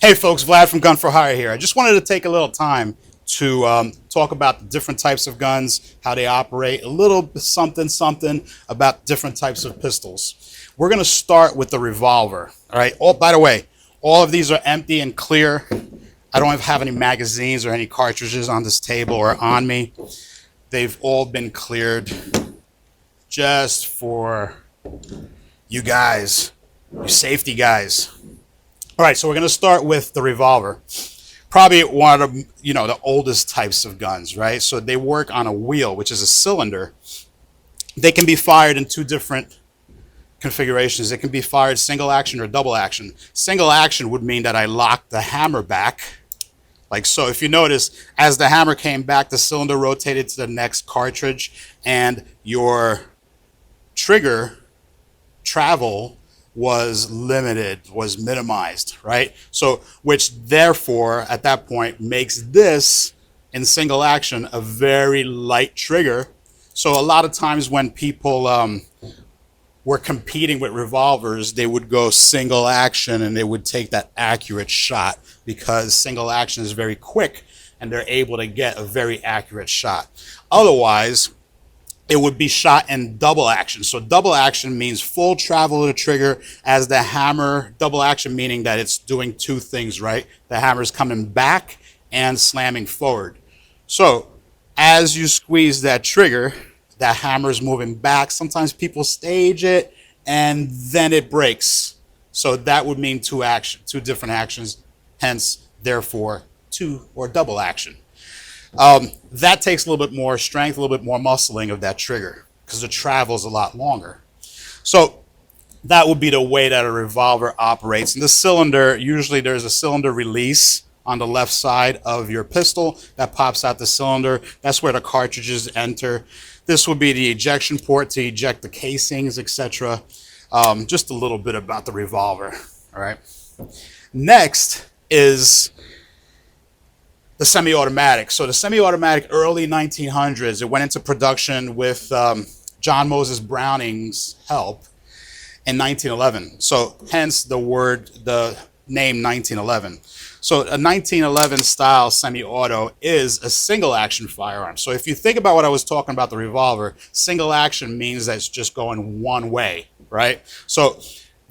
Hey folks, Vlad from Gun for Hire here. I just wanted to take a little time to talk about the different types of guns, how they operate, a little something about different types of pistols. We're going to start with the revolver. All right. Oh, by the way, all of these are empty and clear. I don't have any magazines or any cartridges on this table or on me. They've all been cleared just for you guys, you safety guys. All right, so we're going to start with the revolver. Probably one of the oldest types of guns, right? So they work on a wheel, which is a cylinder. They can be fired in two different configurations. It can be fired single action or double action. Single action would mean that I lock the hammer back, like so. If you notice, as the hammer came back, the cylinder rotated to the next cartridge, and your trigger travel was limited, was minimized, right? So, which therefore, at that point, makes this, in single action, a very light trigger. So a lot of times when people were competing with revolvers, they would go single action and they would take that accurate shot because single action is very quick and they're able to get a very accurate shot. Otherwise, it would be shot in double action. So double action means full travel of the trigger as the hammer, double action meaning that it's doing two things, right? The hammer's coming back and slamming forward. So as you squeeze that trigger, that hammer's moving back. Sometimes people stage it and then it breaks. So that would mean two different actions, hence, therefore, two or double action. That takes a little bit more strength, a little bit more muscling of that trigger because the travel is a lot longer. So that would be the way that a revolver operates. In the cylinder, usually there's a cylinder release on the left side of your pistol that pops out the cylinder. That's where the cartridges enter. This would be the ejection port to eject the casings, etc. Just a little bit about the revolver. All right. Next is the semi-automatic. So the semi-automatic, early 1900s, it went into production with John Moses Browning's help in 1911. So hence the name 1911. So a 1911 style semi-auto is a single action firearm. So if you think about what I was talking about the revolver, single action means that it's just going one way, right? So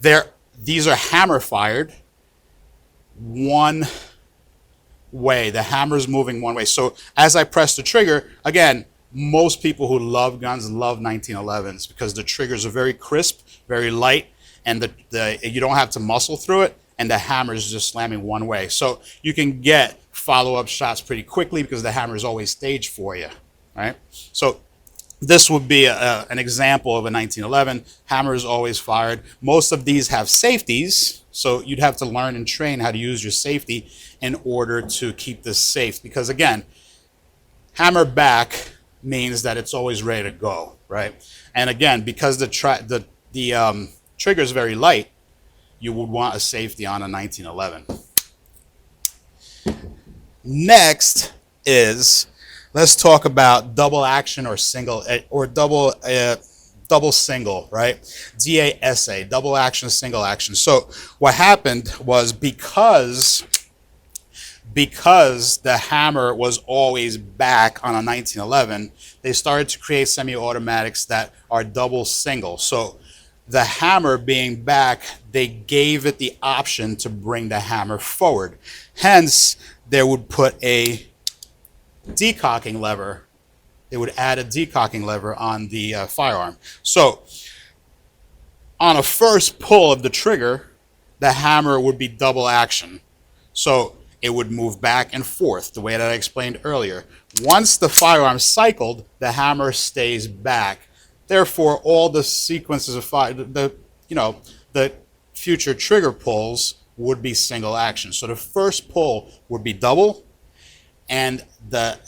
these are hammer fired one way. The hammer's moving one way. So as I press the trigger, again, most people who love guns love 1911s because the triggers are very crisp, very light, and you don't have to muscle through it, and the hammer is just slamming one way. So you can get follow-up shots pretty quickly because the hammer is always staged for you, right? So this would be an example of a 1911. Hammer is always fired. Most of these have safeties, so you'd have to learn and train how to use your safety in order to keep this safe. Because again, hammer back means that it's always ready to go, right? And again, because the trigger is very light, you would want a safety on a 1911. Next is, let's talk about double action or single or double single, right? DASA, double action, single action. So what happened was because the hammer was always back on a 1911, they started to create semi-automatics that are double single. So the hammer being back, they gave it the option to bring the hammer forward. Hence, they would put a decocking lever. They would add a decocking lever on the firearm. So on a first pull of the trigger, the hammer would be double action. So it would move back and forth the way that I explained earlier. Once the firearm cycled, the hammer stays back. Therefore, all the sequences of the future trigger pulls would be single action. So the first pull would be double, and the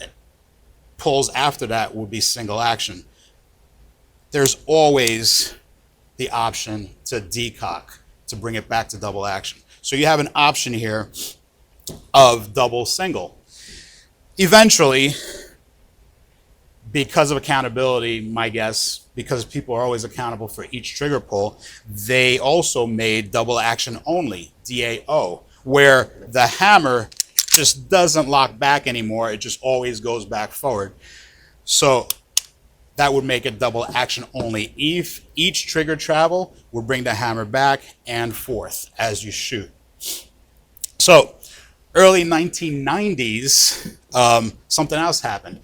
pulls after that would be single action. There's always the option to decock, to bring it back to double action. So you have an option here of double single. Eventually, because of accountability, my guess, because people are always accountable for each trigger pull, they also made double action only, DAO, where the hammer just doesn't lock back anymore. It just always goes back forward. So that would make it double action only. If each trigger travel will bring the hammer back and forth as you shoot. So early 1990s, something else happened.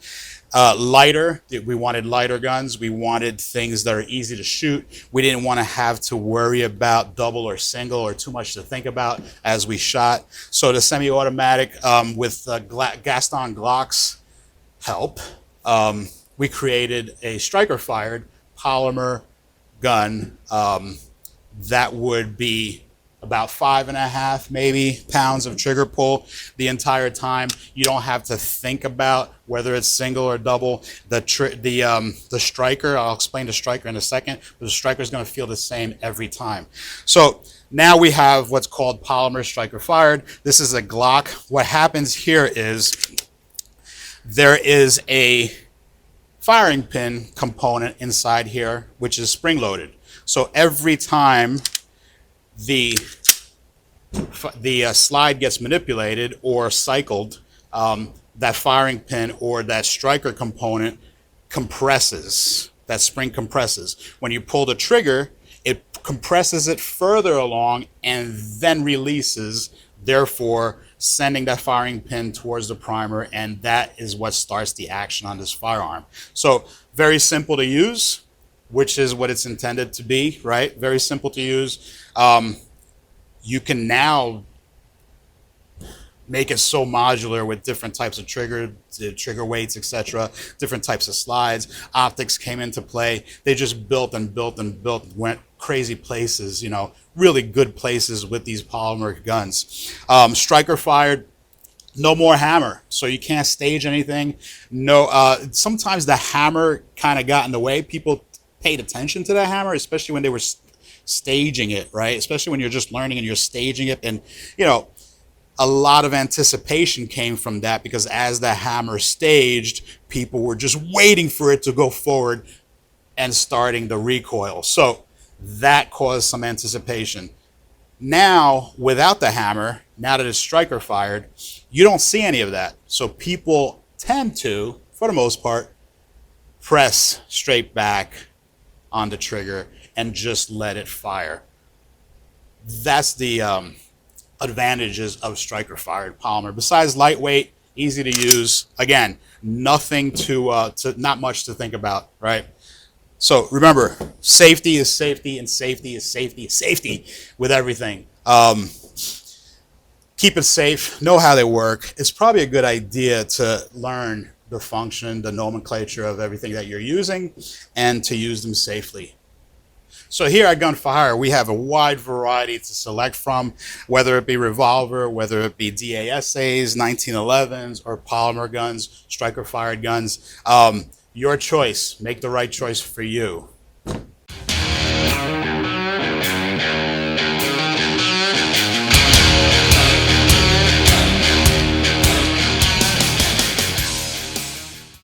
We wanted lighter guns. We wanted things that are easy to shoot. We didn't want to have to worry about double or single or too much to think about as we shot. So the semi-automatic, with Gaston Glock's help, we created a striker-fired polymer gun that would be about 5.5 maybe pounds of trigger pull the entire time. You don't have to think about whether it's single or double. The striker, I'll explain the striker in a second, but the striker is going to feel the same every time. So now we have what's called polymer striker fired. This is a Glock. What happens here is there is a firing pin component inside here, which is spring loaded. So every time the slide gets manipulated or cycled, that firing pin or that striker component compresses. That spring compresses. When you pull the trigger, it compresses it further along and then releases, therefore sending that firing pin towards the primer, and that is what starts the action on this firearm. So very simple to use, which is what it's intended to be, right? Very simple to use. You can now make it so modular with different types of trigger weights, etc., different types of slides. Optics came into play. They just built and built and built, went crazy places, you know, really good places with these polymer guns. Striker fired, no more hammer, so you can't stage anything. No, sometimes the hammer kind of got in the way. People paid attention to the hammer, especially when they were staging it, right? Especially when you're just learning and you're staging it, and you know, a lot of anticipation came from that, because as the hammer staged, people were just waiting for it to go forward and starting the recoil. So that caused some anticipation. Now, without the hammer, now that it's striker fired, you don't see any of that. So people tend to, for the most part, press straight back on the trigger and just let it fire. That's the advantages of striker fired polymer. Besides lightweight, easy to use, again, nothing not much to think about, right? So remember, safety is safety, and safety is safety is safety with everything. Keep it safe, know how they work. It's probably a good idea to learn the function, the nomenclature of everything that you're using, and to use them safely. So here at Gun for Hire, we have a wide variety to select from, whether it be Revolver, whether it be DASAs, 1911s, or polymer guns, striker-fired guns. Your choice. Make the right choice for you.